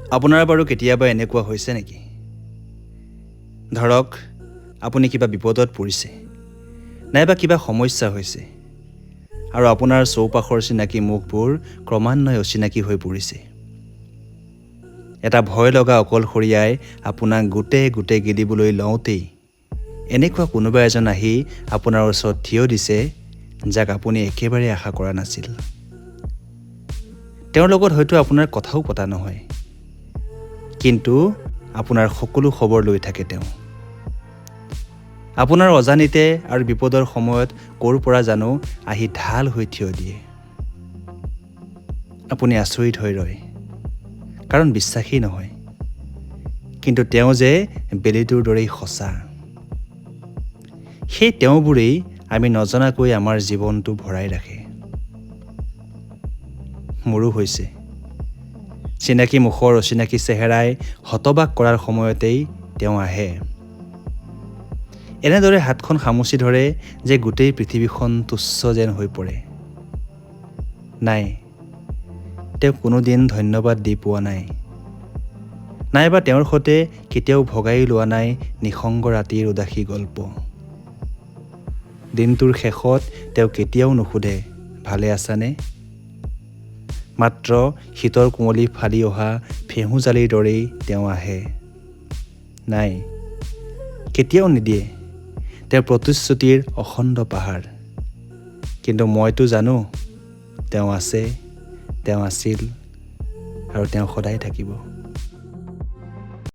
আপোনাৰ বাৰু কেতিয়াবা এনেকুৱা হৈছে নেকি? ধৰক আপুনি কিবা বিপদত পৰিছে, নাইবা কিবা সমস্যা হৈছে আৰু আপোনাৰ চৌপাশৰ চিনাকি মুখবোৰ ক্ৰমান্বয়ে অচিনাকি হৈ পৰিছে। এটা ভয় লগা অকলশৰীয়াই আপোনাক গোটেই গিলিবলৈ লওঁতেই এনেকুৱা কোনোবা এজন আহি আপোনাৰ ওচৰত থিয় দিছে, যাক আপুনি একেবাৰে আশা কৰা নাছিল। তেওঁৰ লগত হয়তো আপোনাৰ কথাও পতা নহয়, কিন্তু আপোনাৰ সকলো খবৰ লৈ থাকে তেওঁ। আপোনাৰ অজানিতে আৰু বিপদৰ সময়ত ক'ৰ পৰা জানো আহি ঢাল হৈ থিয় দিয়ে। আপুনি আচৰিত হৈ ৰয়, কাৰণ বিশ্বাসেই নহয়, কিন্তু তেওঁ যে বেলিটোৰ দৰেই সঁচা। সেই তেওঁবোৰেই আমি নজনাকৈ আমাৰ জীৱনটো ভৰাই ৰাখে। মোৰো হৈছে। চিনাকি মুখৰ অচিনাকি চেহেৰাই হতবাক কৰাৰ সময়তেই তেওঁ আহে। এনেদৰে হাতখন খামুচি ধৰে যে গোটেই পৃথিৱীখন তুচ্ছ যেন হৈ পৰে। নাই, তেওঁ কোনোদিন ধন্যবাদ দি পোৱা নাই, নাইবা তেওঁৰ সৈতে কেতিয়াও ভগাই লোৱা নাই নিসংগ ৰাতিৰ উদাসী গল্প। দিনটোৰ শেষত তেওঁ কেতিয়াও নুসুধে ভালে আছানে? মাত্ৰ শীতৰ কুঁৱলী ফালি অহা ফেহুজালিৰ দৰেই তেওঁ আহে। নাই, কেতিয়াও নিদিয়ে তেওঁৰ প্ৰতিশ্ৰুতিৰ অখণ্ড পাহাৰ। কিন্তু মইতো জানো তেওঁ আছে, তেওঁ আছিল আৰু তেওঁ সদায় থাকিব।